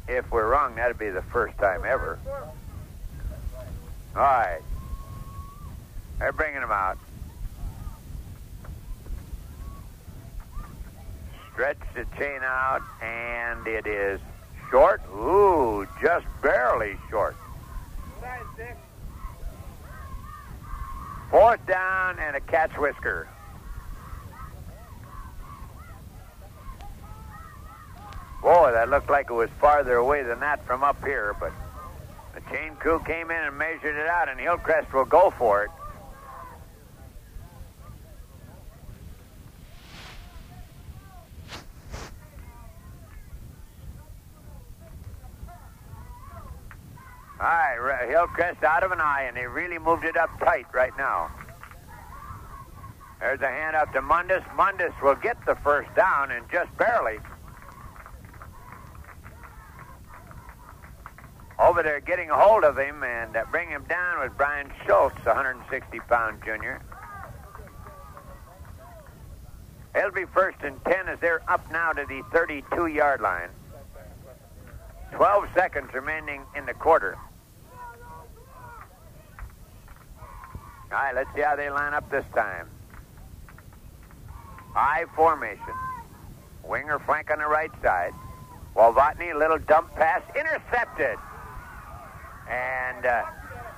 If we're wrong, that'd be the first time ever. All right. They're bringing them out. Stretch the chain out, and it is short. Ooh, just barely short. 4th down and a cat's whisker. Boy, that looked like it was farther away than that from up here, but the chain crew came in and measured it out, and Hillcrest will go for it. All right, Hillcrest out of an eye, and they really moved it up tight right now. There's a hand up to Mundus. Mundus will get the first down, and just barely. Over there getting a hold of him and bring him down was Brian Schultz, 160-pound junior. It'll be 1st and 10 as they're up now to the 32-yard line. 12 seconds remaining in the quarter. All right, let's see how they line up this time. I formation. Winger flank on the right side. Walvatney, a little dump pass, intercepted. And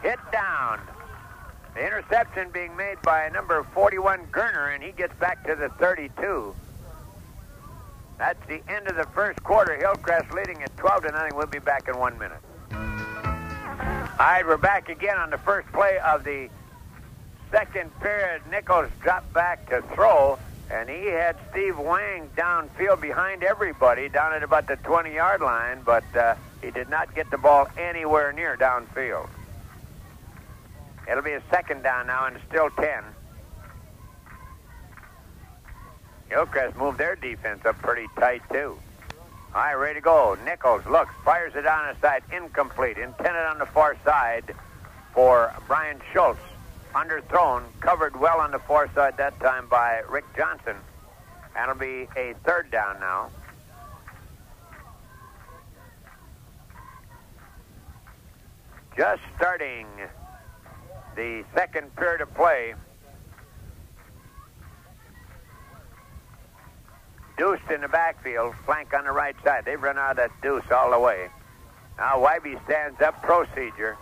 hit down. The interception being made by number 41, Gerner, and he gets back to the 32. That's the end of the first quarter. Hillcrest leading at 12-0. We'll be back in 1 minute. All right, we're back again on the first play of the second period. Nichols dropped back to throw, and he had Steve Wang downfield behind everybody down at about the 20-yard line, but he did not get the ball anywhere near downfield. It'll be a 2nd down now, and it's still 10. Hillcrest moved their defense up pretty tight, too. All right, ready to go. Nichols looks, fires it down the side, incomplete. Intended on the far side for Brian Schultz. Underthrown, covered well on the far side that time by Rick Johnson. And it'll be a 3rd down now. Just starting the second period of play. Deuce in the backfield, flank on the right side. They've run out of that deuce all the way. Now Wybie stands up, procedure.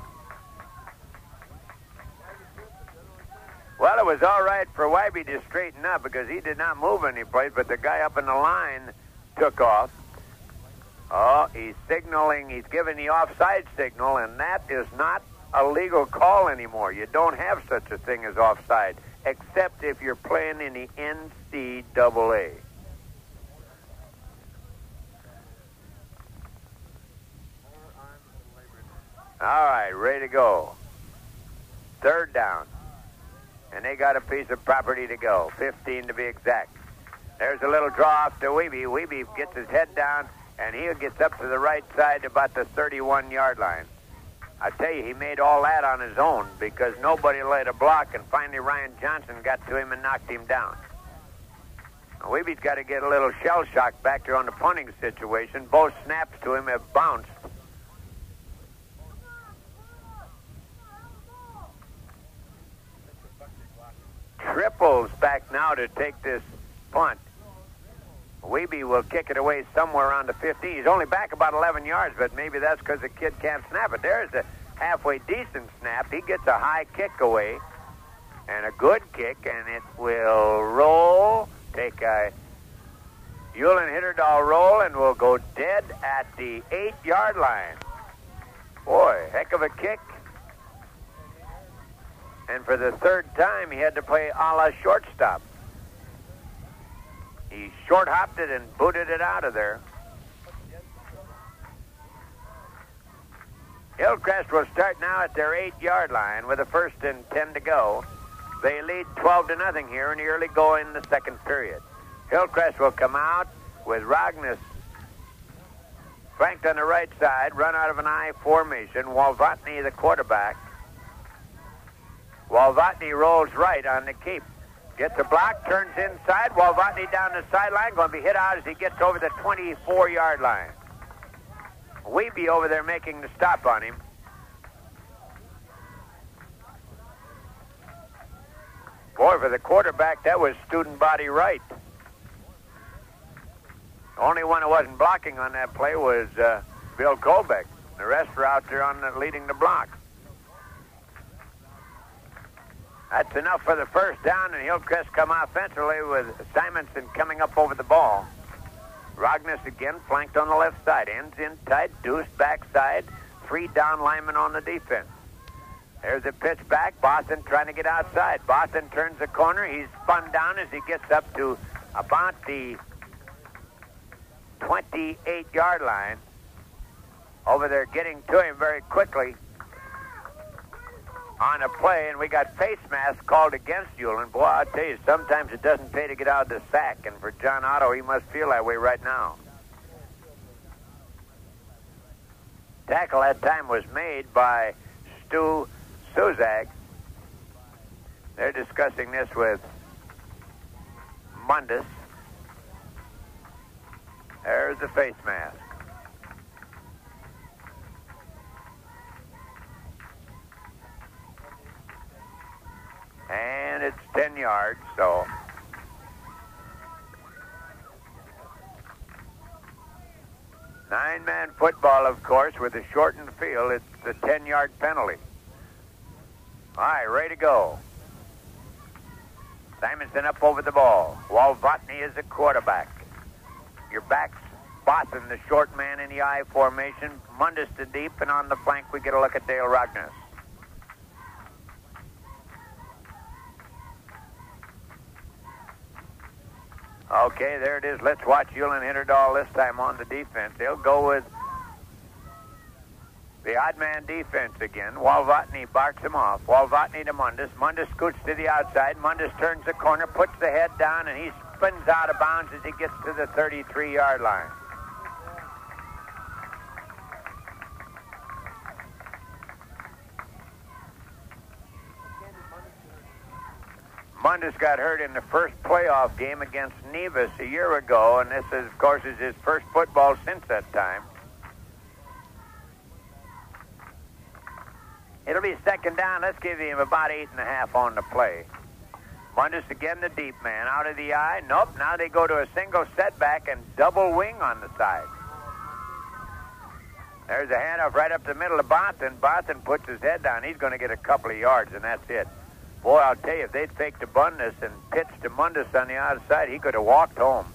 Well, it was all right for Wybie to straighten up because he did not move any place, but the guy up in the line took off. Oh, he's signaling, he's giving the offside signal, and that is not a legal call anymore. You don't have such a thing as offside, except if you're playing in the NCAA. All right, ready to go. 3rd down. And they got a piece of property to go, 15 to be exact. There's a little draw off to Wiebe. Wiebe gets his head down, and he gets up to the right side about the 31-yard line. I tell you, he made all that on his own because nobody laid a block, and finally Ryan Johnson got to him and knocked him down. Wiebe's got to get a little shell shock back there on the punting situation. Both snaps to him have bounced. Triples back now to take this punt. Wiebe will kick it away somewhere around the 15. He's only back about 11 yards, but maybe that's because the kid can't snap it. There's a halfway decent snap. He gets a high kick away and a good kick, and it will roll, take a Ulen-Hitterdal roll, and will go dead at the 8-yard line. Boy, heck of a kick. And for the 3rd time, he had to play a la shortstop. He short-hopped it and booted it out of there. Hillcrest will start now at their 8-yard line with a 1st and 10 to go. They lead 12-0 here in the early going in the second period. Hillcrest will come out with Rognus flanked on the right side, run out of an I formation. Walvatney, the quarterback. Walvatney rolls right on the keep. Gets a block, turns inside. Walvatny down the sideline, going to be hit out as he gets over the 24-yard line. Weeby over there making the stop on him. Boy, for the quarterback, that was student body right. The only one who wasn't blocking on that play was Bill Colbeck. The rest were out there leading the block. That's enough for the first down, and Hillcrest come offensively with Simonson coming up over the ball. Rogness again flanked on the left side. Ends in tight, Deuce backside. 3 down linemen on the defense. There's a pitch back. Boston trying to get outside. Boston turns the corner. He's spun down as he gets up to about the 28-yard line. Over there getting to him very quickly on a play, and we got face mask called against Ulen. Boy, I'll tell you, sometimes it doesn't pay to get out of the sack, and for John Otto, he must feel that way right now. Tackle that time was made by Stu Suzak. They're discussing this with Mundus. There's the face mask. And it's 10 yards, so nine-man football, of course, with a shortened field. It's the 10-yard penalty. All right, ready to go. Simonson up over the ball. Walvatny is the quarterback. Your back's Boston, the short man in the I formation. Mundus to deep, and on the flank we get a look at Dale Rogness. Okay, there it is. Let's watch Ulen-Hitterdal this time on the defense. They'll go with the odd man defense again. Walvatny barks him off. Walvatny to Mundus. Mundus scoots to the outside. Mundus turns the corner, puts the head down, and he spins out of bounds as he gets to the 33-yard line. Mundus got hurt in the first playoff game against Nevis a year ago, and this, of course, is his first football since that time. It'll be second down. Let's give him about 8.5 on the play. Mundus again, the deep man. Out of the eye. Nope. Now they go to a single setback and double wing on the side. There's a handoff right up the middle of Boston. Boston puts his head down. He's going to get a couple of yards, and that's it. Boy, I'll tell you, if they'd faked to Bundus and pitched to Mundus on the outside, he could have walked home.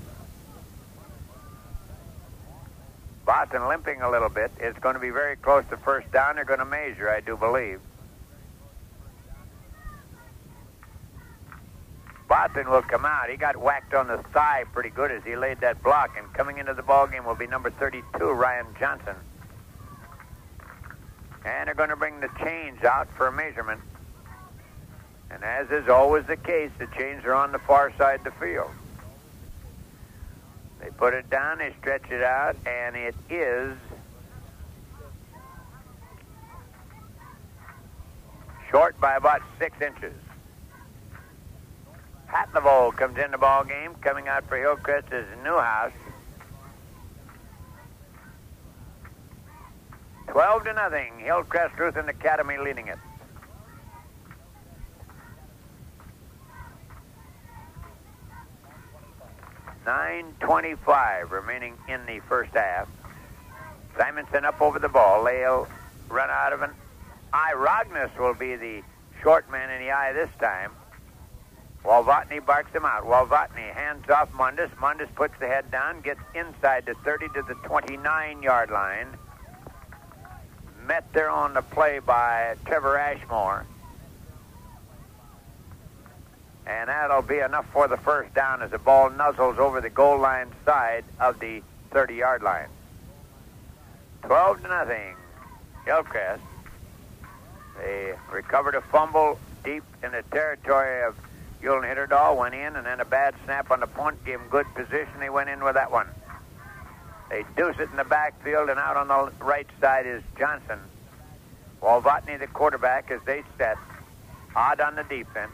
Boston limping a little bit. It's going to be very close to first down. They're going to measure, I do believe. Boston will come out. He got whacked on the thigh pretty good as he laid that block, and coming into the ballgame will be number 32, Ryan Johnson. And they're going to bring the chains out for a measurement. And as is always the case, the chains are on the far side of the field. They put it down, they stretch it out, and it is short by about 6 inches. Pat Laveau comes in the ball game. Coming out for Hillcrest is Newhouse. 12-0. Hillcrest Lutheran Academy leading it. 9:25 remaining in the first half. Simonson up over the ball. They'll run out of an eye. Rogness will be the short man in the eye this time. Walvatny barks him out. Walvatny hands off Mundus. Mundus puts the head down, gets inside the 30 to the 29-yard line. Met there on the play by Trevor Ashmore. And that'll be enough for the first down as the ball nuzzles over the goal line side of the 30-yard line. 12-0. Hillcrest. They recovered a fumble deep in the territory of Ulen-Hitterdal, went in, and then a bad snap on the punt gave them good position. They went in with that one. They deuce it in the backfield, and out on the right side is Johnson. Walvatny, the quarterback, as they set. Odd on the defense.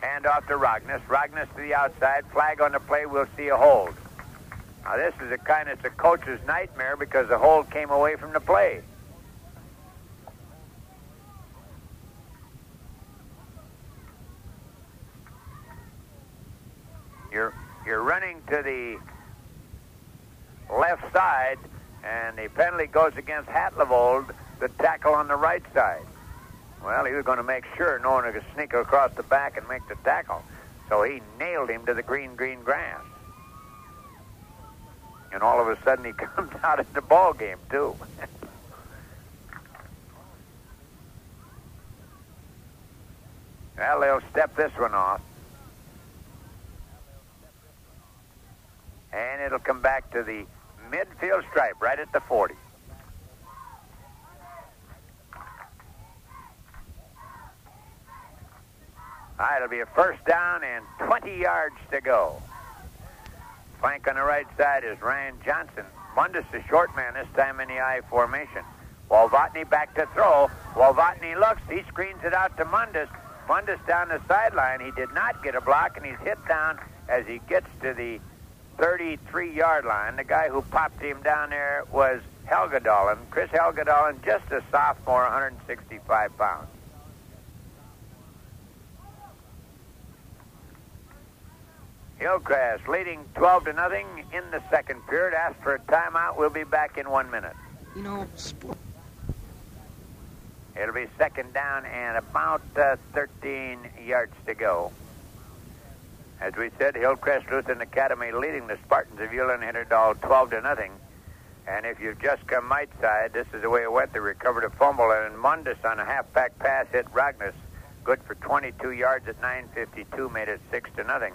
Hand off to Rogness. Rogness to the outside. Flag on the play. We'll see a hold. Now, this is it's a coach's nightmare because the hold came away from the play. You're running to the left side, and the penalty goes against Hatlevold, the tackle on the right side. Well, he was going to make sure no one could sneak across the back and make the tackle. So he nailed him to the green grass. And all of a sudden he comes out of the ball game, too. Well, they'll step this one off. And it'll come back to the midfield stripe right at the 40. All right, it'll be a first down and 20 yards to go. Flank on the right side is Ryan Johnson. Mundus, the short man, this time in the I formation. Walvotny back to throw. Walvotny looks. He screens it out to Mundus. Mundus down the sideline. He did not get a block, and he's hit down as he gets to the 33-yard line. The guy who popped him down there was Helgadalen. Chris Helgadalen, just a sophomore, 165 pounds. Hillcrest leading 12-0 in the second period. Asked for a timeout. We'll be back in 1 minute. It'll be second down and about 13 yards to go. As we said, Hillcrest Lutheran Academy leading the Spartans of Ulen-Hitterdal 12-0. And if you've just come right side, this is the way it went. They recovered a fumble, and Mundus on a halfback pass hit Rogness. Good for 22 yards at 9:52, made it 6-0.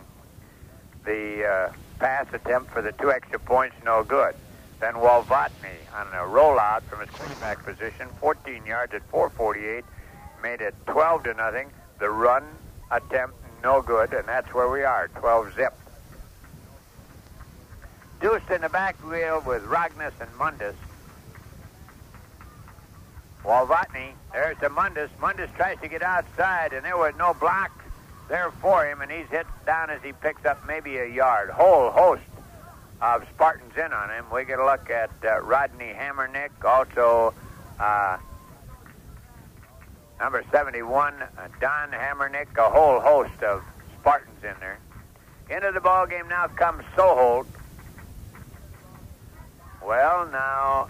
The pass attempt for the 2 extra points, no good. Then Walvotny on a rollout from his quarterback position, 14 yards at 4:48, made it 12-0. The run attempt, no good, and that's where we are, 12-zip. Deuced in the back wheel with Rogness and Mundus. Walvotny, there's the Mundus. Mundus tries to get outside, and there was no block there for him, and he's hit down as he picks up maybe a yard. Whole host of Spartans in on him. We get a look at Rodney Hammernick, also number 71, Don Hammernick, a whole host of Spartans in there. Into the ball game now comes Soholt. Well, now,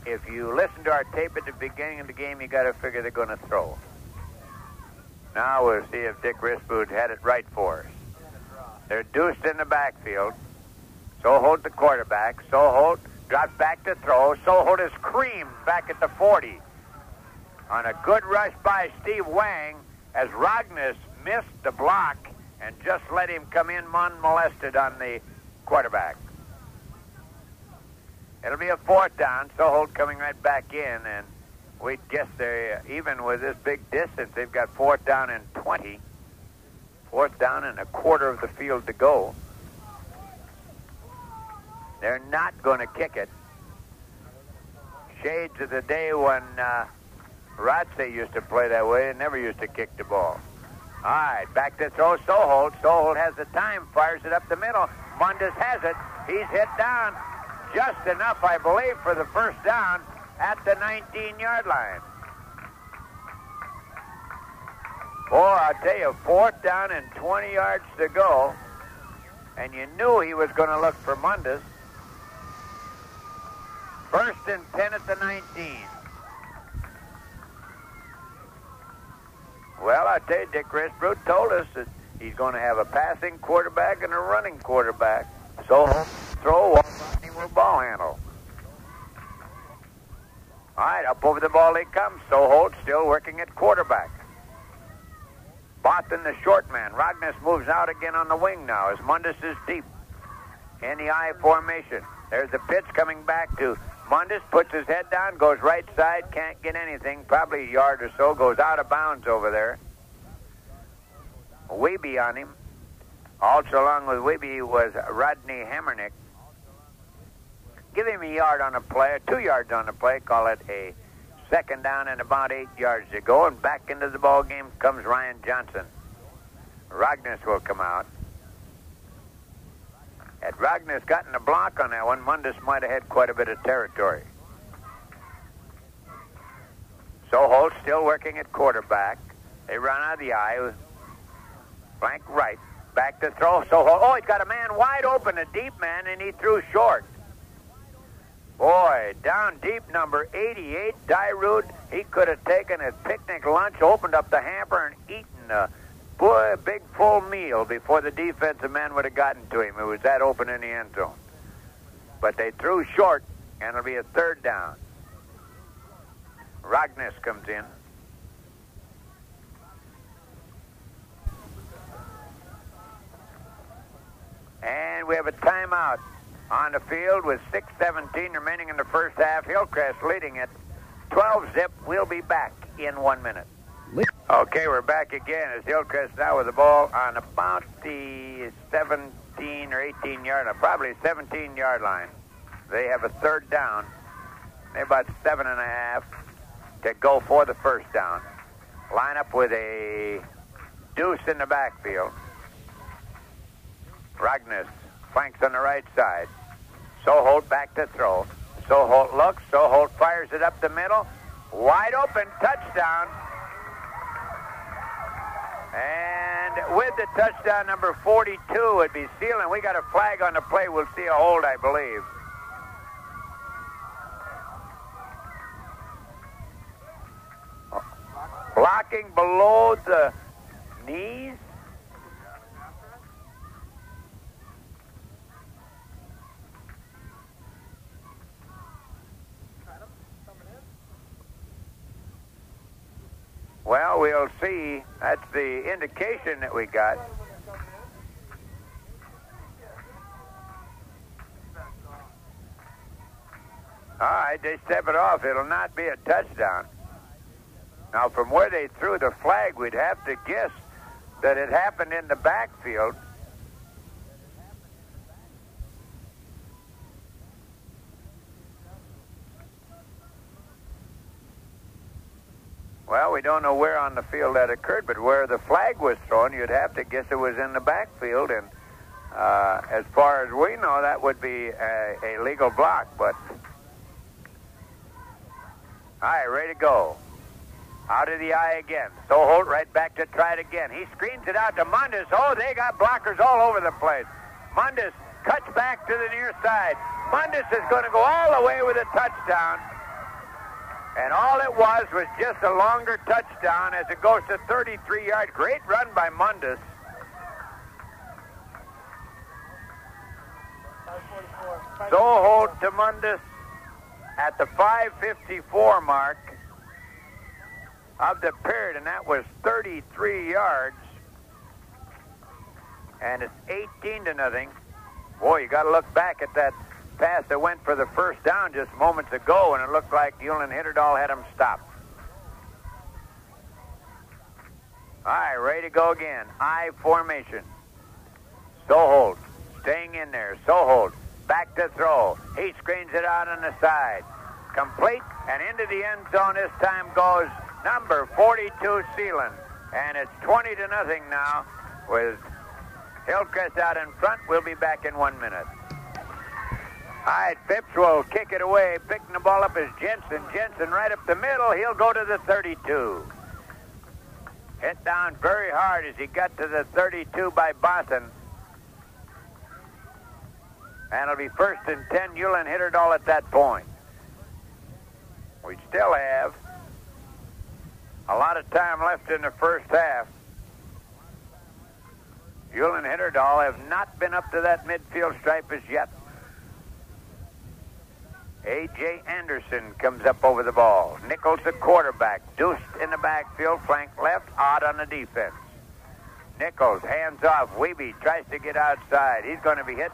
if you listen to our tape at the beginning of the game, you got to figure they're going to throw. Now we'll see if Dick Risboot had it right for us. They're deuced in the backfield. Soholt, the quarterback. Soholt drops back to throw. Soholt is creamed back at the 40. On a good rush by Steve Wang as Rogness missed the block and just let him come in unmolested on the quarterback. It'll be a 4th down. Soholt coming right back in, and we'd guess they're, even with this big distance, they've got 4th down and 20. 4th down and a quarter of the field to go. They're not going to kick it. Shades of the day when Ratze used to play that way and never used to kick the ball. All right, back to throw Soholt. Soholt has the time, fires it up the middle. Mundus has it. He's hit down just enough, I believe, for the first down at the 19-yard line. Boy, I'll tell you, 4th down and 20 yards to go, and you knew he was going to look for Mundus. 1st and 10 at the 19. Well, I tell you, Dick Risbrook told us that he's going to have a passing quarterback and a running quarterback. So throw, Walvotny will ball handle. All right, up over the ball he comes. Soholt still working at quarterback. Bothan, the short man. Rogness moves out again on the wing now as Mundus is deep in the I formation. There's the pitch coming back to Mundus, puts his head down, goes right side, can't get anything, probably a yard or so, goes out of bounds over there. Weeby on him. Also along with Weeby was Rodney Hammernick. Give him a yard on the play, 2 yards on the play, call it a 2nd down and about 8 yards to go, and back into the ball game comes Ryan Johnson. Rogness will come out. Had Rogness gotten a block on that one, Mundus might have had quite a bit of territory. So Holt still working at quarterback. They run out of the eye. Flank right. Back to throw. So Holt. Oh, he's got a man wide open, a deep man, and he threw short. Boy, down deep, number 88, Dyrud. He could have taken his picnic lunch, opened up the hamper, and eaten a big full meal before the defensive man would have gotten to him. It was that open in the end zone. But they threw short, and it'll be a third down. Rogness comes in. And we have a timeout on the field with 6:17 remaining in the first half. Hillcrest leading it 12-zip. We'll be back in 1 minute. Okay, we're back again as Hillcrest now with the ball on about the 17 or 18-yard line, probably 17-yard line. They have a third down. They're about 7.5 to go for the first down. Line up with a deuce in the backfield. Rogness flanks on the right side. Soholt back to throw. Soholt looks. Soholt fires it up the middle. Wide open. Touchdown. And with the touchdown, number 42 would be Sealand. We got a flag on the play. We'll see a hold, I believe. Blocking below the knees. Well, we'll see. That's the indication that we got. All right, they step it off. It'll not be a touchdown. Now, from where they threw the flag, we'd have to guess that it happened in the backfield. Well, we don't know where on the field that occurred, but where the flag was thrown, you'd have to guess it was in the backfield. And as far as we know, that would be a legal block. But, all right, ready to go. Out of the eye again. Soholt right back to try it again. He screens it out to Mundus. Oh, they got blockers all over the place. Mundus cuts back to the near side. Mundus is going to go all the way with a touchdown. And all it was just a longer touchdown as it goes to 33-yard. Great run by Mundus. Soholt to Mundus at the 5:54 mark of the period, and that was 33 yards. And it's 18-0. Boy, you got to look back at that pass that went for the first down just moments ago, and it looked like Ulen-Hitterdal had him stopped. All right, ready to go again. I formation. Soholt staying in there. Soholt back to throw. He screens it out on the side. Complete, and into the end zone this time goes number 42, Sealand. And it's 20-0 now with Hillcrest out in front. We'll be back in 1 minute. All right, Phipps will kick it away. Picking the ball up is Jensen. Jensen right up the middle. He'll go to the 32. Hit down very hard as he got to the 32 by Boston. And it'll be 1st and 10, Ulen-Hitterdal at that point. We still have a lot of time left in the first half. Ulen-Hitterdal have not been up to that midfield stripe as yet. A.J. Anderson comes up over the ball. Nichols, the quarterback. Deuced in the backfield, flank left, Odd on the defense. Nichols, hands off. Wiebe tries to get outside. He's going to be hit.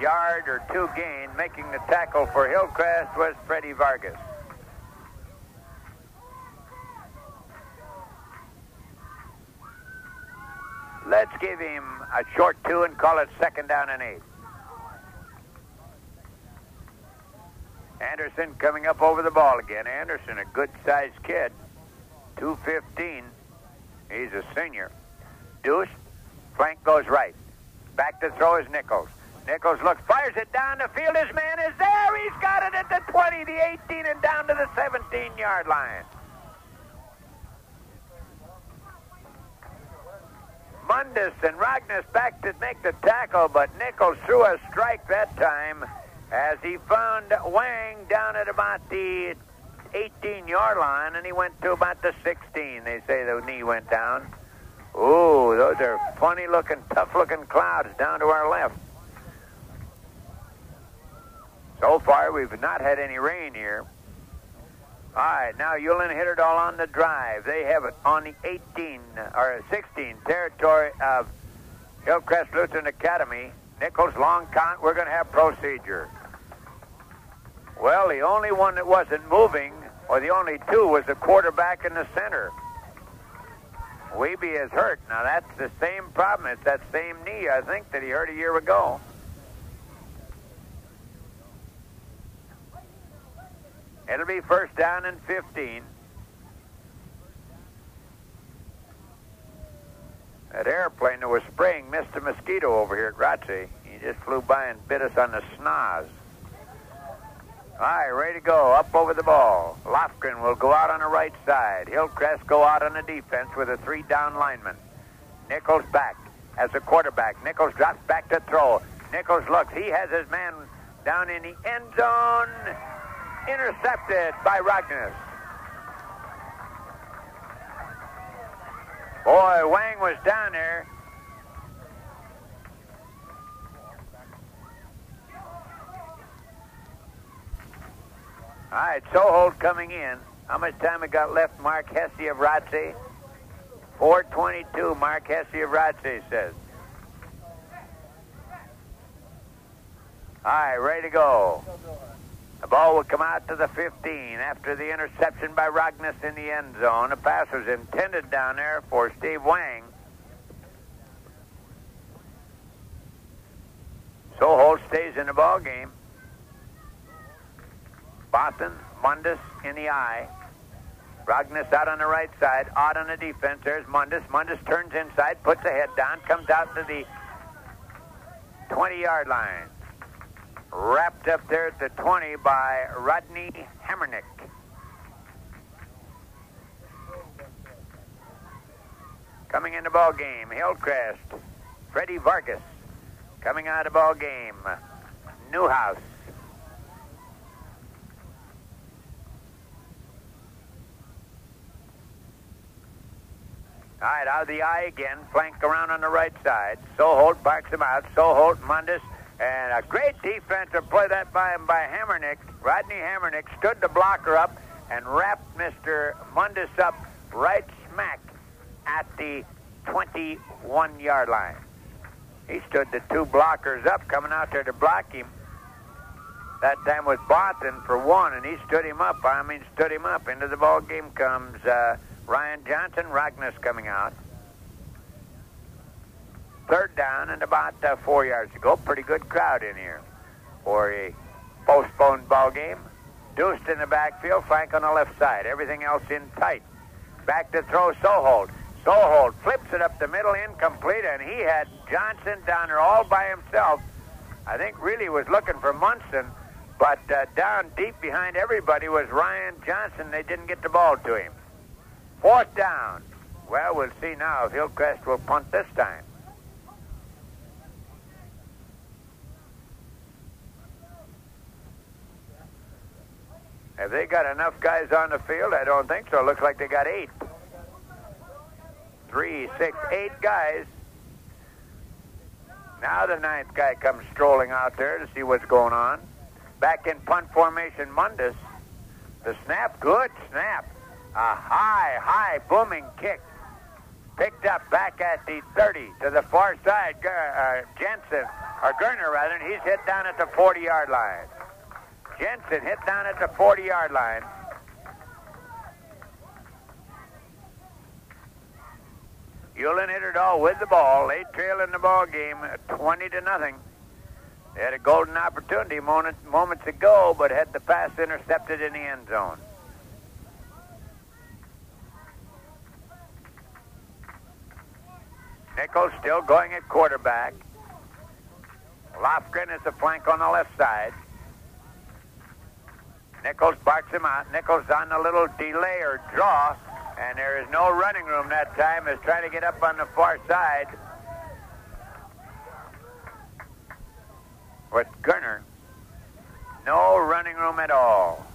Yard or two gain. Making the tackle for Hillcrest was Freddie Vargas. Let's give him a short 2 and call it 2nd down and 8. Anderson coming up over the ball again. Anderson, a good-sized kid, 215. He's a senior. Deuce Flank goes right. Back to throw is Nichols. Nichols looks, fires it down the field. His man is there. He's got it at the 20, the 18, and down to the 17-yard line. Mundus and Rognus back to make the tackle, but Nichols threw a strike that time as he found Wang down at about the 18-yard line, and he went to about the 16. They say the knee went down. Ooh, those are funny-looking, tough-looking clouds down to our left. So far, we've not had any rain here. All right, now Ulen-Hitterdal on the drive. They have it on the 18 or 16 territory of Hillcrest Lutheran Academy. Nichols, long count. We're going to have procedure. Well, the only one that wasn't moving, or the only two, was the quarterback in the center. Weeby is hurt. Now, that's the same problem. It's that same knee, I think, that he hurt a year ago. It'll be first down and 15. That airplane that was spraying missed a mosquito over here at Rotsey. He just flew by and bit us on the snoz. All right, ready to go. Up over the ball. Lofgren will go out on the right side. Hillcrest go out on the defense with a 3-down lineman. Nichols back as a quarterback. Nichols drops back to throw. Nichols looks. He has his man down in the end zone. Intercepted by Rognus. Boy, Wang was down there. All right, Sohold coming in. How much time we got left? Mark Hesse of Rotsey. 4:22, Mark Hesse of Rotsey says. All right, ready to go. The ball will come out to the 15 after the interception by Rognus in the end zone. The pass was intended down there for Steve Wang. Sohold stays in the ball game. Boston, Mundus in the eye. Rognus out on the right side, out on the defense. There's Mundus. Mundus turns inside, puts the head down, comes out to the 20-yard line. Wrapped up there at the 20 by Rodney Hammernick. Coming in the ball game, Hillcrest, Freddie Vargas. Coming out of the ball game, Newhouse. All right, out of the eye again, flank around on the right side. Soholt barks him out. Soholt, Mundus, and a great defensive play that by him by Hammernick. Rodney Hammernick stood the blocker up and wrapped Mr. Mundus up right smack at the 21-yard line. He stood the two blockers up coming out there to block him. That time was Boston for one, and he stood him up. Stood him up. Into the ball game comes Ryan Johnson. Rognus coming out. Third down and about 4 yards to go. Pretty good crowd in here for a postponed ball game. Deuced in the backfield, flank on the left side. Everything else in tight. Back to throw Sohold. Sohold flips it up the middle, incomplete, and he had Johnson down there all by himself. I think really was looking for Munson, but down deep behind everybody was Ryan Johnson. They didn't get the ball to him. Fourth down. Well, we'll see now if Hillcrest will punt this time. Have they got enough guys on the field? I don't think so. Looks like they got 8. 3, 6, 8 guys. Now the 9th guy comes strolling out there to see what's going on. Back in punt formation, Mundus. The snap, good snap. A high, booming kick. Picked up back at the 30 to the far side. Jensen, or Gerner rather, and he's hit down at the 40-yard line. Jensen hit down at the 40-yard line. Ulen-Hitterdal with the ball. They trail in the ball game 20-0. They had a golden opportunity moments ago, but had the pass intercepted in the end zone. Nichols still going at quarterback. Lofgren is the flank on the left side. Nichols barks him out. Nichols on a little delay or draw, and there is no running room that time. Is trying to get up on the far side with Gurner. No running room at all.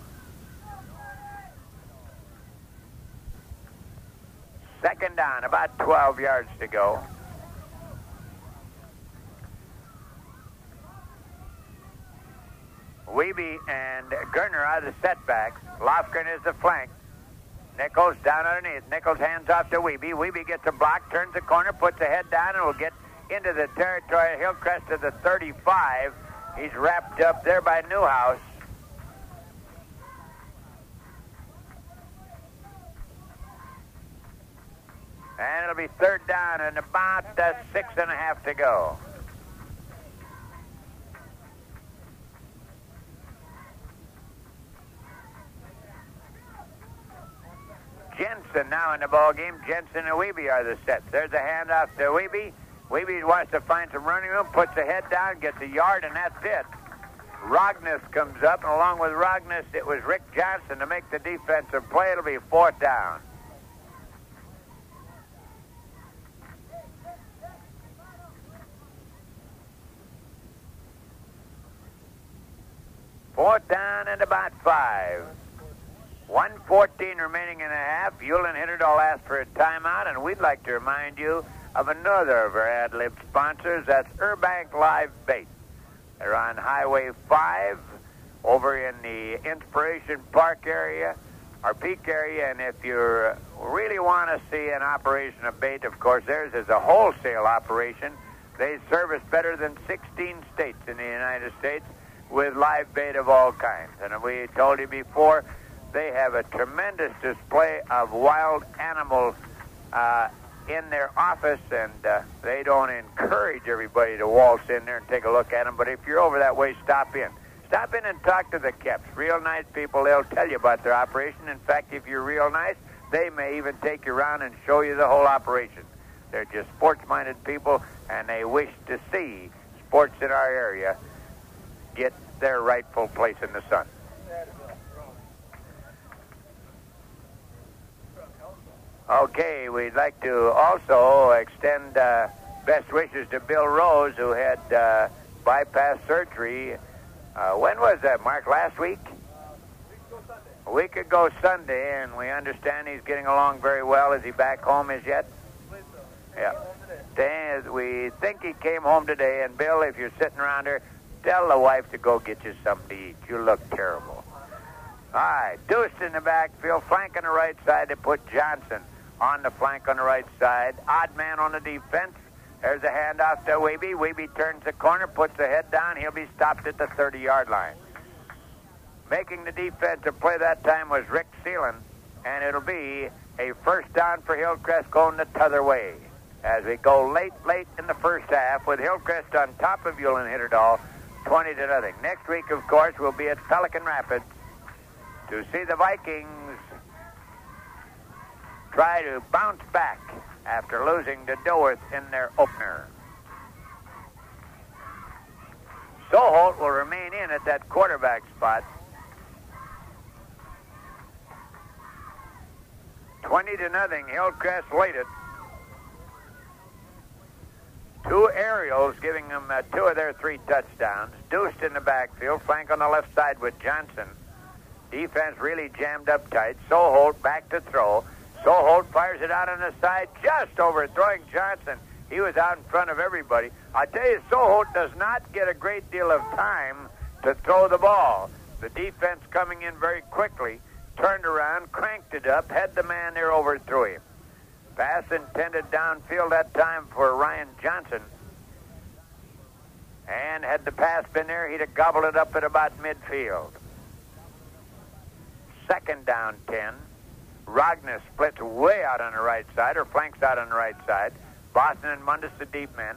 Second down, about 12 yards to go. Wiebe and Gurner are the setbacks. Lofgren is the flank. Nichols down underneath. Nichols hands off to Wiebe. Wiebe gets a block, turns the corner, puts the head down, and will get into the territory of Hillcrest to the 35. He's wrapped up there by Newhouse. And it'll be third down and about 6.5 to go. Jensen now in the ball game. Jensen and Wiebe are the sets. There's a handoff to Wiebe. Wiebe wants to find some running room, puts the head down, gets a yard, and that's it. Rogness comes up, and along with Rogness, it was Rick Johnson to make the defensive play. It'll be fourth down. Fourth down and about 5. 1:14 remaining in a half. Ulen-Hitterdal asked for a timeout, and we'd like to remind you of another of our ad-lib sponsors. That's Urbank Live Bait. They're on Highway 5 over in the Inspiration Park area, or Peak area, and if you really want to see an operation of bait, of course, theirs is a wholesale operation. They service better than 16 states in the United States with live bait of all kinds. And we told you before, they have a tremendous display of wild animals in their office, and they don't encourage everybody to waltz in there and take a look at them. But if you're over that way, stop in. Stop in and talk to the Keps. Real nice people. They'll tell you about their operation. In fact, if you're real nice, they may even take you around and show you the whole operation. They're just sports-minded people, and they wish to see sports in our area get their rightful place in the sun. Okay, we'd like to also extend best wishes to Bill Rose, who had bypass surgery. When was that, Mark? Last week? A week ago Sunday, and we understand he's getting along very well. Is he back home as yet? Yeah. We think he came home today, and Bill, if you're sitting around here, tell the wife to go get you something to eat. You look terrible. All right, Deuce in the backfield, flank on the right side. They put Johnson on the flank on the right side. Odd man on the defense. There's a handoff to Wiebe. Wiebe turns the corner, puts the head down. He'll be stopped at the 30-yard line. Making the defensive play that time was Rick Seelan, and it'll be a first down for Hillcrest going the t'other way as we go late in the first half with Hillcrest on top of Ulen-Hitterdal, 20-0. Next week, of course, we'll be at Pelican Rapids to see the Vikings try to bounce back after losing to Dilworth in their opener. Soholt will remain in at that quarterback spot. 20-0, Hillcrest led it. 2 aerials giving them 2 of their 3 touchdowns. Deuced in the backfield, flank on the left side with Johnson. Defense really jammed up tight. Soholt back to throw. Soholt fires it out on the side, just overthrowing Johnson. He was out in front of everybody. I tell you, Soholt does not get a great deal of time to throw the ball. The defense coming in very quickly, turned around, cranked it up, had the man there, overthrew him. Pass intended downfield that time for Ryan Johnson. And had the pass been there, he'd have gobbled it up at about midfield. Second down 10. Rogness splits way out on the right side, or flanks out on the right side. Boston and Mundus the deep men.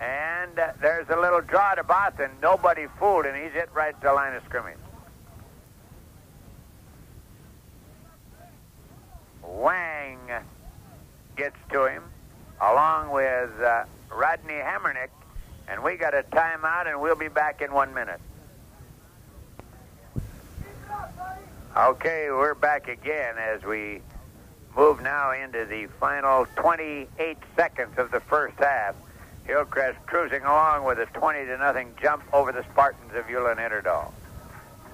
And there's a little draw to Boston. Nobody fooled, and he's hit right to the line of scrimmage. Wang gets to him. along with Rodney Hammernick. And we got a timeout, and we'll be back in 1 minute. Okay, we're back again as we move now into the final 28 seconds of the first half. Hillcrest cruising along with a 20-0 jump over the Spartans of Ulen-Hitterdal.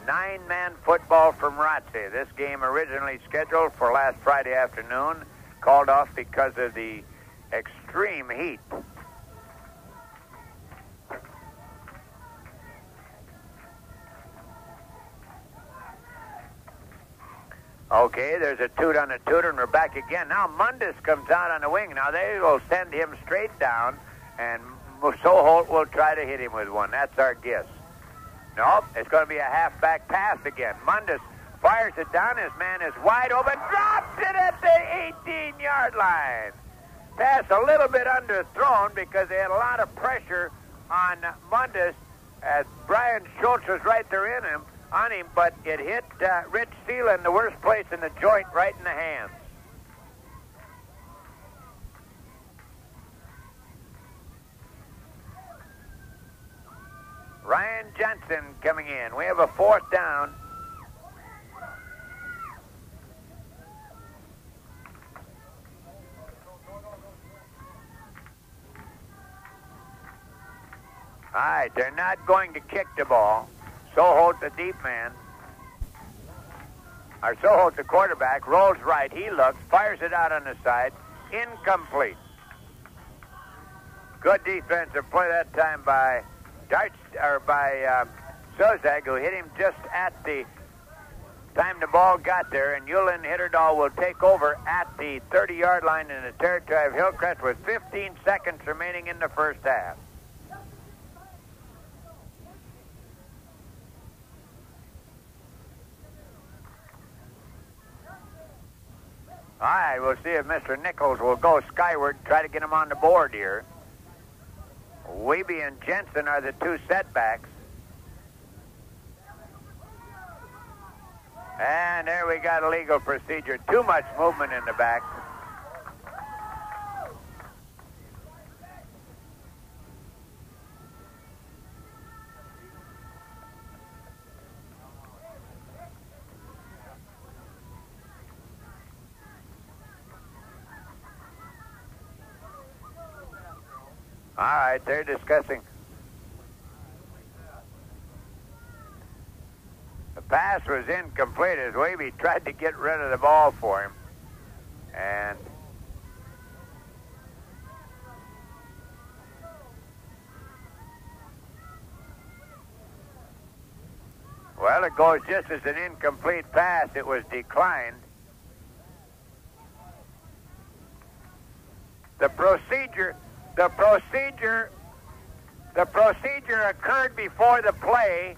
9-man football from Rotze. This game originally scheduled for last Friday afternoon, called off because of the extreme heat. Okay, there's a toot on a tutor, and we're back again. Now Mundus comes out on the wing. Now they will send him straight down, and Soholt will try to hit him with one. That's our guess. Nope, it's going to be a halfback pass again. Mundus fires it down. His man is wide open. Drops it at the 18-yard line. Pass a little bit underthrown because they had a lot of pressure on Mundus as Brian Schultz was right there on him, but it hit Rich Steele in the worst place in the joint, right in the hands. Ryan Johnson coming in. We have a 4th down. All right, they're not going to kick the ball. Soholt, the deep man. Soholt, the quarterback, rolls right. He looks, fires it out on the side. Incomplete. Good defensive play that time by Sozak, who hit him just at the time the ball got there. And Ulen-Hitterdal will take over at the 30-yard line in the territory of Hillcrest with 15 seconds remaining in the first half. All right, we'll see if Mr. Nichols will go skyward, try to get him on the board here. Wiebe and Jensen are the two setbacks. And there we got a legal procedure. Too much movement in the back. All right, they're discussing. The pass was incomplete as Wiebe tried to get rid of the ball for him. And well, it goes just as an incomplete pass. It was declined. The procedure occurred before the play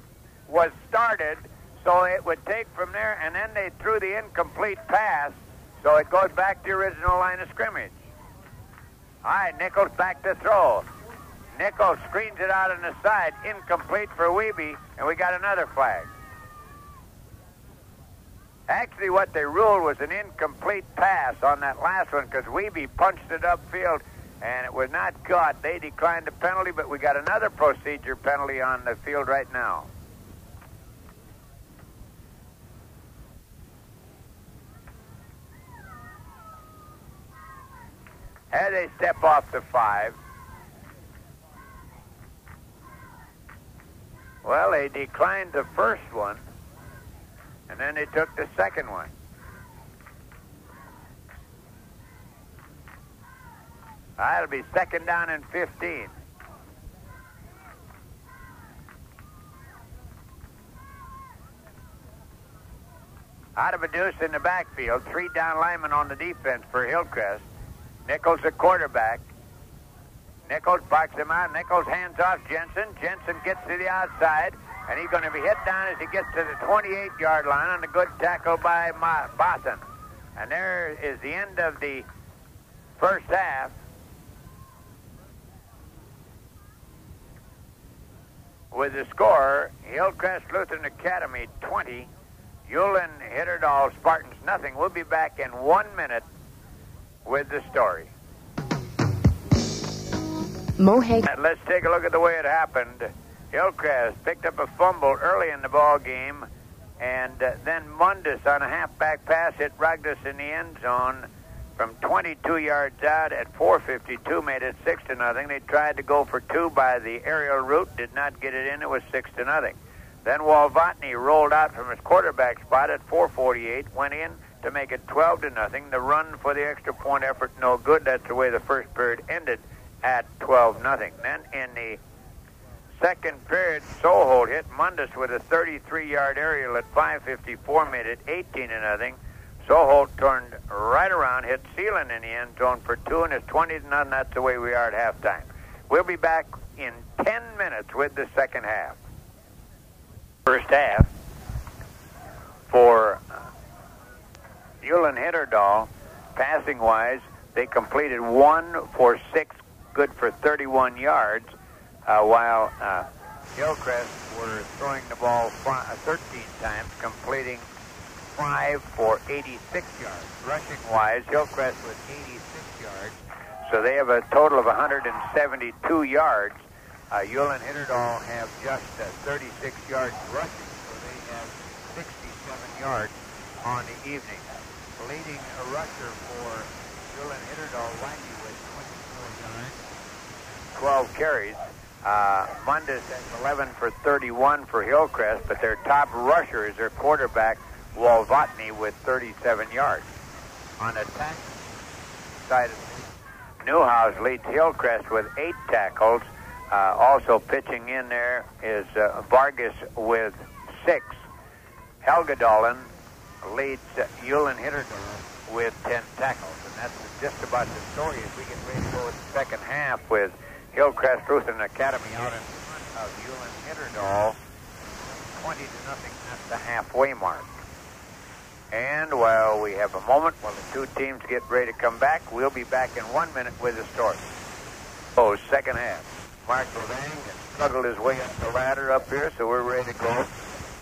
was started, so it would take from there, and then they threw the incomplete pass, so it goes back to the original line of scrimmage. All right, Nichols back to throw. Nichols screens it out on the side, incomplete for Wiebe, and we got another flag. Actually, what they ruled was an incomplete pass on that last one because Wiebe punched it upfield, and it was not caught. They declined the penalty, but we got another procedure penalty on the field right now. As they step off the 5. Well, they declined the first one, and then they took the second one. That'll be 2nd down and 15. Out of a deuce in the backfield, 3 down linemen on the defense for Hillcrest. Nichols, the quarterback. Nichols boxes him out. Nichols hands off Jensen. Jensen gets to the outside, and he's going to be hit down as he gets to the 28-yard line on a good tackle by Boston. And there is the end of the first half. With the score, Hillcrest Lutheran Academy 20, Ulen-Hitterdal Spartans nothing. We'll be back in 1 minute with the story. Let's take a look at the way it happened. Hillcrest picked up a fumble early in the ball game, and then Mundus on a halfback pass hit Ragdas in the end zone from 22 yards out at 4:52, made it 6-0. They tried to go for two by the aerial route, did not get it in. It was 6-0. Then Walvatny rolled out from his quarterback spot at 4:48, went in to make it 12-0. The run for the extra point effort, no good. That's the way the first period ended at 12-0. Then in the second period, Soholt hit Mundus with a 33-yard aerial at 5:54, made it 18-0. Soholt turned right around, hit Sealand in the end zone for two, and it's 20-0. That's the way we are at halftime. We'll be back in 10 minutes with the second half. First half for Ulen-Hitterdal, passing-wise, they completed 1 for 6, good for 31 yards, while Hillcrest were throwing the ball 13 times, completing 5 for 86 yards. Rushing-wise, Hillcrest was 86 yards, so they have a total of 172 yards. Ulen-Hitterdal have just 36 yards rushing, so they have 67 yards on the evening. Leading a rusher for Ulen-Hitterdal, Wacky with 24 yards, 12 carries. Mundus has 11 for 31 for Hillcrest, but their top rusher is their quarterback, Walvatny, with 37 yards. On the tackle side of things, Newhouse leads Hillcrest with 8 tackles. Also pitching in there is Vargas with 6. Helgedolen leads Ulen-Hitterdal with 10 tackles. And that's just about the story as we get ready to go with the second half, with Hillcrest Lutheran Academy out in front of Ulen-Hitterdal 20-0 at the halfway mark. And while we have a moment while the two teams get ready to come back, we'll be back in 1 minute with the story. So, second half. Mark Levang has struggled his way up the ladder up here, so we're ready to go.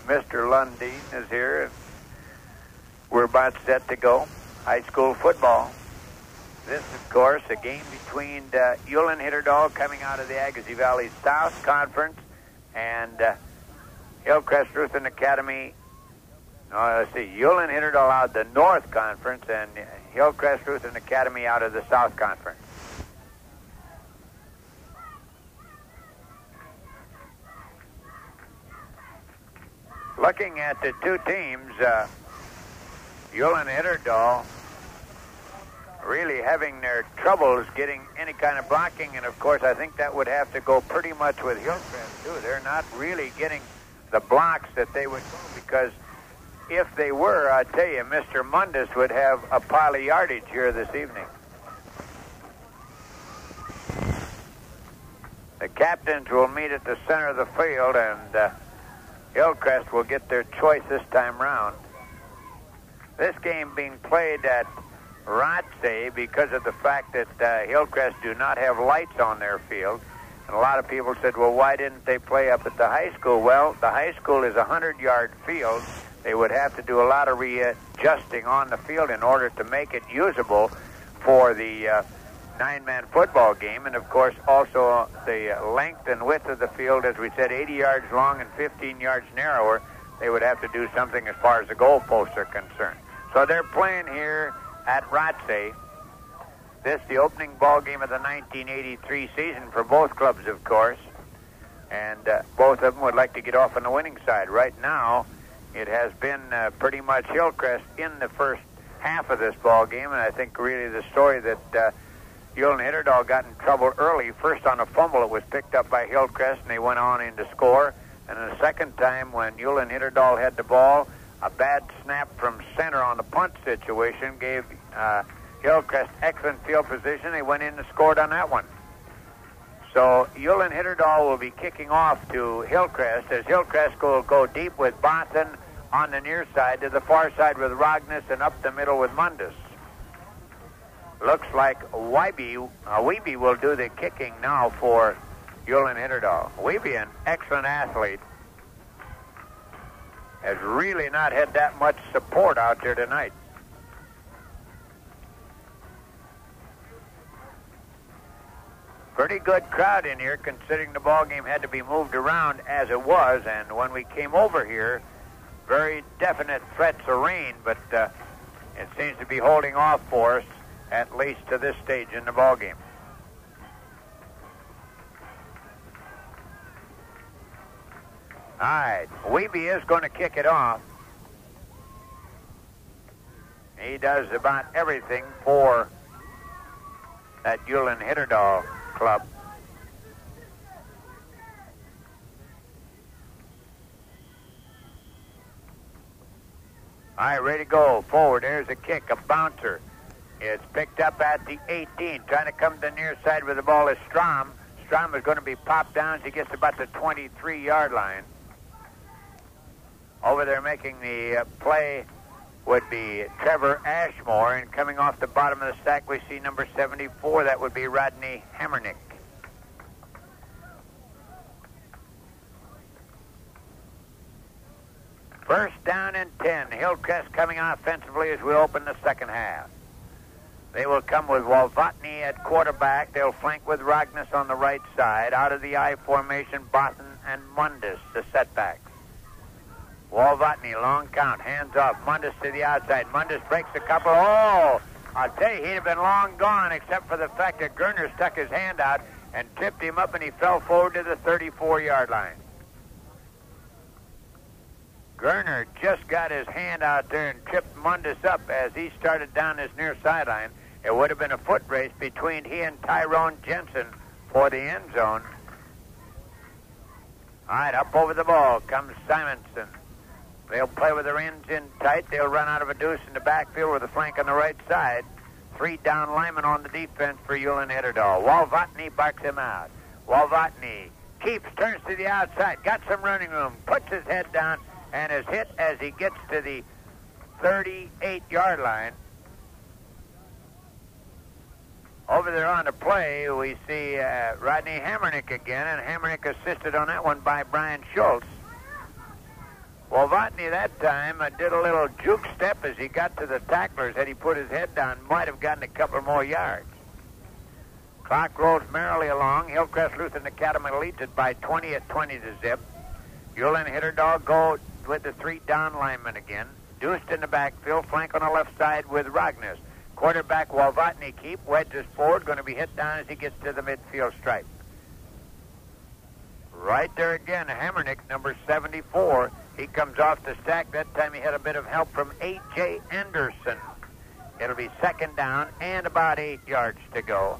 Mr. Lundeen is here, and we're about set to go. High school football. This, of course, a game between Ulen-Hitterdal coming out of the Agassiz Valley South Conference and Hillcrest Lutheran Academy. Let's see, Ulen-Hitterdal out of the North Conference and Hillcrest Lutheran Academy out of the South Conference. Looking at the two teams, Ulen-Hitterdal really having their troubles getting any kind of blocking, and of course I think that would have to go pretty much with Hillcrest too. They're not really getting the blocks that they would go, because if they were, I tell you, Mr. Mundus would have a pile of yardage here this evening. The captains will meet at the center of the field, and Hillcrest will get their choice this time round. This game being played at Rotsey because of the fact that Hillcrest do not have lights on their field. And a lot of people said, well, why didn't they play up at the high school? Well, the high school is a 100-yard field. They would have to do a lot of readjusting on the field in order to make it usable for the 9-man football game. And, of course, also the length and width of the field, as we said, 80 yards long and 15 yards narrower. They would have to do something as far as the goalposts are concerned. So they're playing here at Rotsey. This the opening ball game of the 1983 season for both clubs, of course. And both of them would like to get off on the winning side. Right now, it has been pretty much Hillcrest in the first half of this ball game. And I think really the story that Ulen-Hitterdal got in trouble early. First on a fumble, it was picked up by Hillcrest, and they went on in to score. And the second time when Ulen-Hitterdal had the ball, a bad snap from center on the punt situation gave Hillcrest excellent field position. They went in and scored on that one. So Ulen-Hitterdal will be kicking off to Hillcrest, as Hillcrest will go deep with Bothan on the near side, to the far side with Rogness, and up the middle with Mundus. Looks like Wiebe will do the kicking now for Ulen-Hitterdal. Wiebe, an excellent athlete, has really not had that much support out there tonight. Pretty good crowd in here, considering the ball game had to be moved around as it was. And when we came over here, very definite threats of rain, but it seems to be holding off for us, at least to this stage in the ball game. All right, Wiebe is going to kick it off. He does about everything for that Ulen-Hitterdal club. All right, ready to go. Forward. There's a kick, a bouncer. It's picked up at the 18. Trying to come to the near side with the ball is Strom. Strom is going to be popped down as he gets to about the 23-yard line. Over there making the play would be Trevor Ashmore, and coming off the bottom of the stack we see number 74. That would be Rodney Hammernick. First down and 10. Hillcrest coming offensively as we open the second half. They will come with Walvatny at quarterback. They'll flank with Rogness on the right side. Out of the I formation, Botten and Mundus, the setbacks. Walvatny, long count, hands off. Mundus to the outside. Mundus breaks a couple. Oh, I'll tell you, he'd have been long gone except for the fact that Gerner stuck his hand out and tripped him up, and he fell forward to the 34-yard line. Gerner just got his hand out there and tripped Mundus up as he started down this near sideline. It would have been a foot race between he and Tyrone Jensen for the end zone. All right, up over the ball comes Simonson. They'll play with their ends in tight. They'll run out of a deuce in the backfield with a flank on the right side. 3 down linemen on the defense for Ulen-Hitterdal. Walvatny barks him out. Walvatny keeps, turns to the outside, got some running room, puts his head down, and is hit as he gets to the 38-yard line. Over there on the play, we see Rodney Hammernick again, and Hammernick assisted on that one by Brian Schultz. Walvatny that time did a little juke step as he got to the tacklers. Had he put his head down, might have gotten a couple more yards. Clock rolls merrily along. Hillcrest Lutheran Academy leads it by 20 at 20 to zip. Ulen-Hitterdal go with the 3 down linemen again. Deuced in the backfield, flank on the left side with Rogness. Quarterback Walvatny keep, wedges forward, going to be hit down as he gets to the midfield stripe. Right there again, Hammernick, number 74. He comes off the stack. That time he had a bit of help from A.J. Anderson. It'll be second down and about 8 yards to go.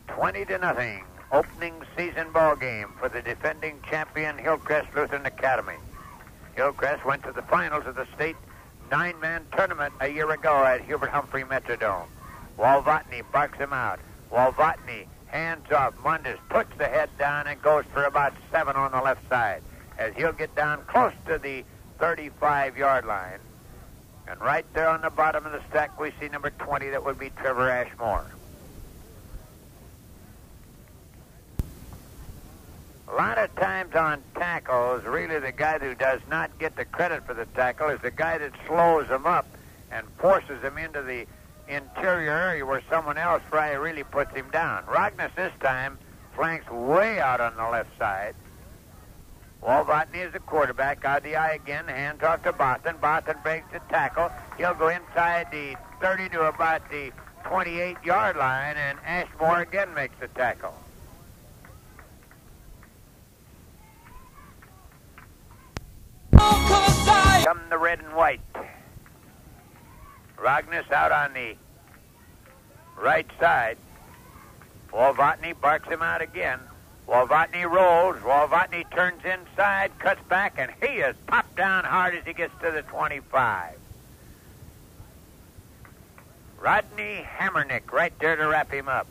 $20-0. Opening season ball game for the defending champion Hillcrest Lutheran Academy. Hillcrest went to the finals of the state 9-man tournament a year ago at Hubert Humphrey Metrodome. Walvatny barks him out. Walvatny hands off. Mundus puts the head down and goes for about 7 on the left side as he'll get down close to the 35-yard line. And right there on the bottom of the stack we see number 20. That would be Trevor Ashmore. A lot of times on tackles, really the guy who does not get the credit for the tackle is the guy that slows him up and forces him into the interior area where someone else really puts him down. Rogness this time flanks way out on the left side. Walvatny is the quarterback. Out the eye again, hands off to Botten. Botten breaks the tackle. He'll go inside the 30 to about the 28-yard line, and Ashmore again makes the tackle. Come the red and white. Rogness out on the right side. Walvatny barks him out again. Walvatny rolls. Walvatny turns inside, cuts back, and he is popped down hard as he gets to the 25. Rodney Hammernick right there to wrap him up.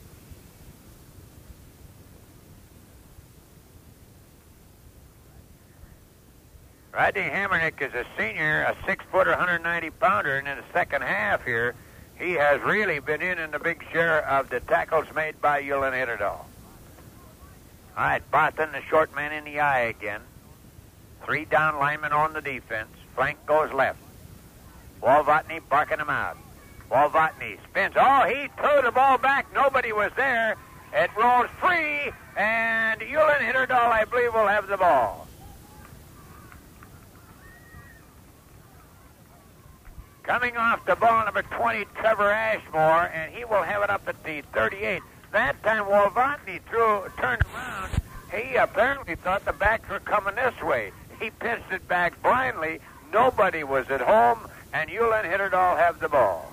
Rodney Hammernick is a senior, a 6-footer, 190-pounder, and in the second half here, he has really been in the big share of the tackles made by Ulen-Hitterdal. All right, Botten, the short man in the eye again. 3 down linemen on the defense. Flank goes left. Walvatny barking him out. Walvatney spins. Oh, he threw the ball back. Nobody was there. It rolls free, and Ulen-Hitterdal, I believe, will have the ball. Coming off the ball, number 20, Trevor Ashmore, and he will have it up at the 38. That time, Walvatney turned around. He apparently thought the backs were coming this way. He pitched it back blindly. Nobody was at home, and Ulen-Hitterdal have the ball.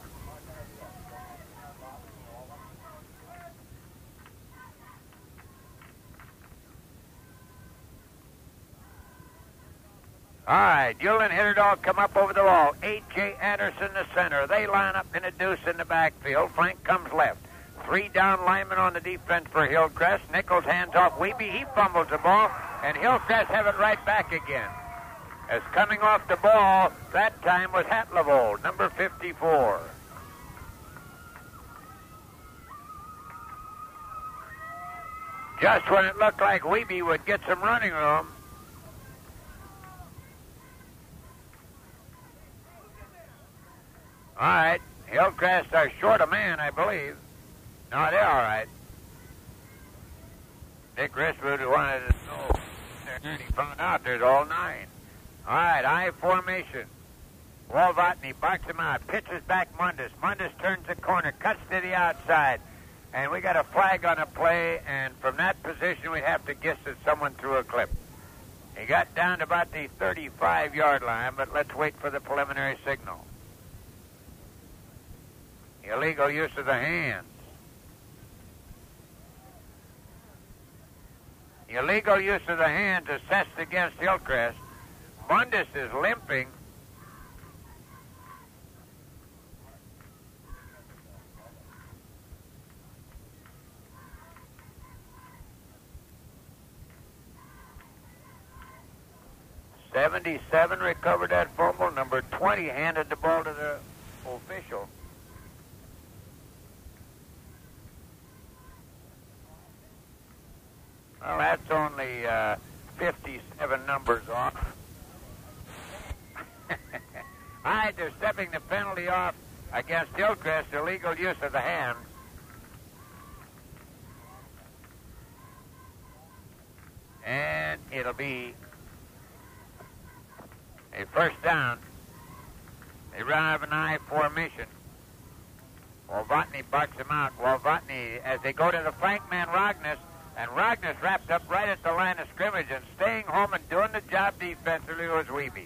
All right, Ulen-Hitterdal come up over the wall. A.J. Anderson, the center. They line up in a deuce in the backfield. Frank comes left. 3 down linemen on the defense for Hillcrest. Nichols hands off Wiebe. He fumbles the ball, and Hillcrest have it right back again. As coming off the ball, that time was Hatlevold, number 54. Just when it looked like Wiebe would get some running room, all right, Hillcrest are short a man, I believe. No, they're all right. Dick Riswood wanted to know. And he found out there's all 9. All right, I formation. Walvatney barks him out. Pitches back Mundus. Mundus turns the corner, cuts to the outside. And we got a flag on a play, and from that position we have to guess that someone threw a clip. He got down to about the 35-yard line, but let's wait for the preliminary signal. Illegal use of the hands. Illegal use of the hands assessed against Hillcrest. Mundus is limping. '77 recovered that fumble. Number 20 handed the ball to the official. Well, that's only 57 numbers off. All right, they're stepping the penalty off against Hillcrest, illegal use of the hand. And it'll be a first down. They run an I formation. Walvatney barks him out. Walvatney, as they go to the flank man, Rognus, and Rognus wrapped up right at the line of scrimmage, and staying home and doing the job defensively was Wiebe.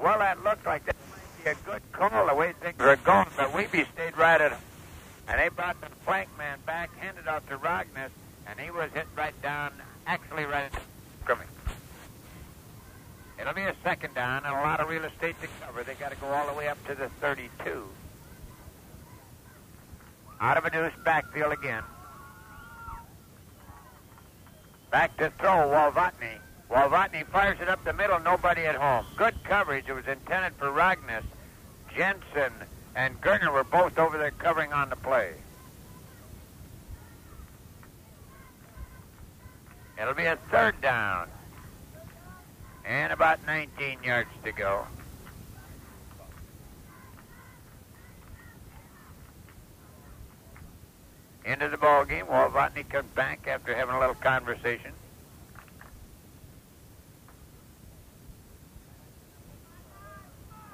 Well, that looked like that might be a good call the way things were going, but Wiebe stayed right at him. And they brought the flank man back, handed off to Rognus, and he was hit right down, actually right at the scrimmage. It'll be a second down and a lot of real estate to cover. They got to go all the way up to the 32. Out of a deuce backfield again. Back to throw, Walvatney. Walvatney fires it up the middle, nobody at home. Good coverage. It was intended for Rognus. Jensen and Gerner were both over there covering on the play. It'll be a third down. And about 19 yards to go. Into the ball game. Walvatney comes back after having a little conversation.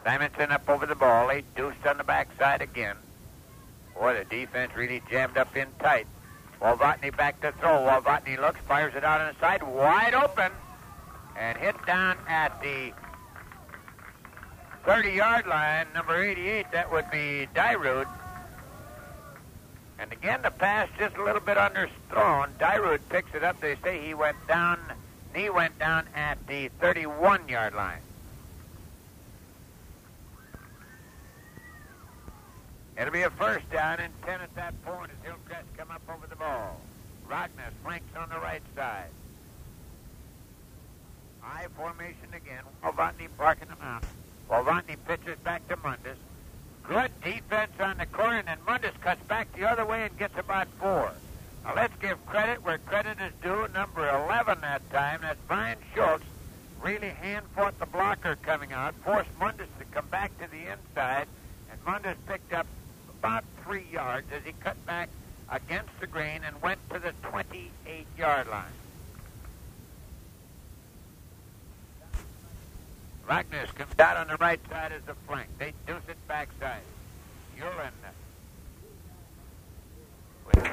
Simonson up over the ball. They deuced on the backside again. Boy, the defense really jammed up in tight. Walvatney back to throw. Walvatney looks, fires it out on the side, wide open, and hit down at the 30-yard line. Number 88, that would be Dyrud. And again, the pass just a little bit underthrown. Dyrud picks it up. They say he went down at the 31-yard line. It'll be a first down and 10 at that point as Hillcrest come up over the ball. Rognus flanks on the right side. I formation again. Walvatney barking them out. Walvatney pitches back to Mundus. Good defense on the corner, and then Mundus cuts back the other way and gets about 4. Now let's give credit where credit is due. Number 11 that time, that's Brian Schultz, really hand-fought the blocker coming out, forced Mundus to come back to the inside, and Mundus picked up about 3 yards as he cut back against the grain and went to the 28-yard line. Magnus comes out on the right side as the flank. They deuce it backside. Ulen.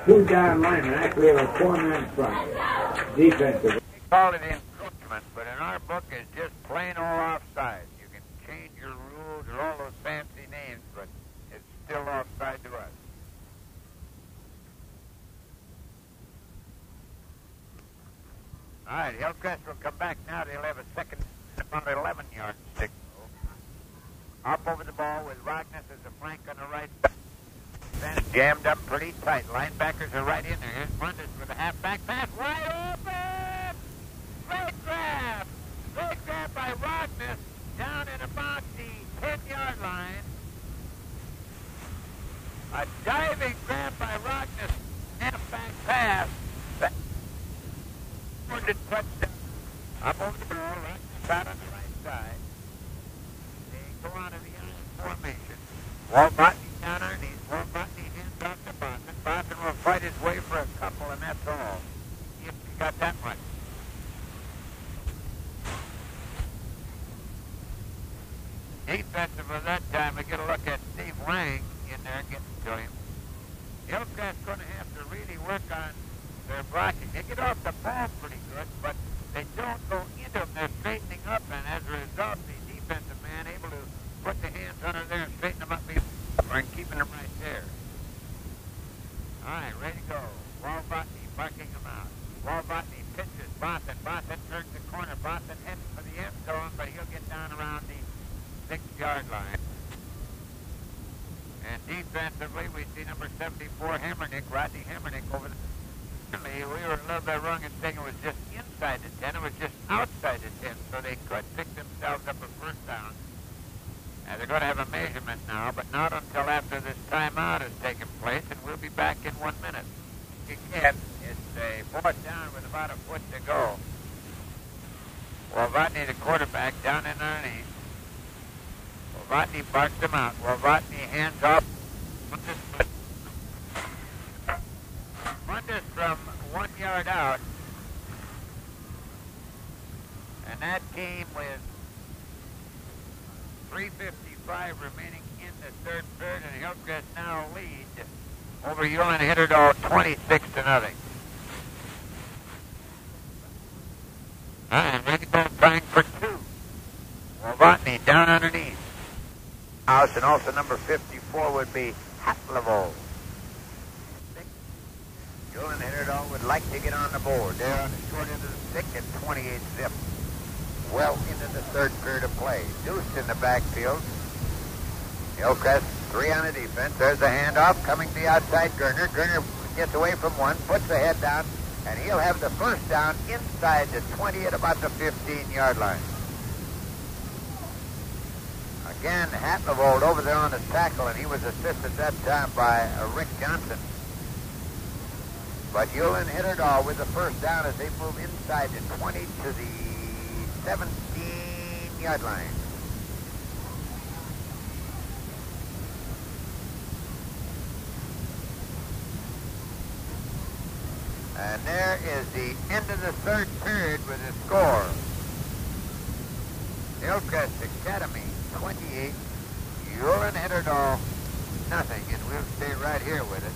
2 down linemen actually have a 4-man front. Defensive. We call it encroachment, but in our book it's just plain old offside. You can change your rules or all those fancy names, but it's still offside to us. All right, Hillcrest will come back now. They'll have a second and about 11 yards stick. Up over the ball with Magnus as a flank on the right side. Then jammed up pretty tight. Linebackers are right in there. Here's Mundus with a halfback pass. Wide open! Great grab! Great grab by Magnus down at about the 10-yard line. A diving grab by Magnus. Halfback pass. Wounded touchdown. Up over the ball. Magnus out on the right side. They go on to the iron formation. Walt Botany down underneath. Walt Botany hands off to Boston. Boston will fight his way for a couple, and that's all. If he got that much. Defensive at that time, we get a look at Steve Lang in there getting to him. Hillcrest's going to have to really work on their blocking. They get off the ball pretty good, but they don't go into them. They're straightening up, and as a result, the defensive man able to put the hands under there and straighten them up and keeping them right there. All right, ready to go. Walt Botany barking them out. Walt Botany pitches. Boston. Boston turns the corner. Boston heading for the end zone, but he'll get down around the 6-yard line. And defensively, we see number 74, Hammernick, Rodney Hammernick over the... We were a little bit wrong in saying it was just inside the 10. It was just outside the 10, so they could pick themselves up a first down. They're going to have a measurement now, but not until after this timeout has taken place, and we'll be back in 1 minute. Again, it's a fourth down with about a foot to go. Wovotny, the quarterback, down in underneath. Wovotny barks him out. Wovotny hands off. Mundus from 1 yard out. And that came with 3:55 remaining in the third period, and Hillcrest now lead over Ulen-Hitterdal 26-0. And ready to go trying for 2. Wovotny down underneath. House, and also number 54 would be Hatlavold. Ulen-Hitterdal would like to get on the board. They're on the short end of the stick at 28 zip. Well into the third period of play. Deuced in the backfield. Hillcrest 3 on the defense. There's the handoff coming to the outside Gerner. Gerner gets away from one, puts the head down, and he'll have the first down inside the 20 at about the 15-yard line. Again, Hatlavold over there on the tackle, and he was assisted that time by Rick Johnson. But Ulen-Hitterdal with the first down as they move inside the 20 to the 17-yard line. And there is the end of the third period with the score. Hillcrest Academy 28, Ulen-Hitterdal nothing, and we'll stay right here with it.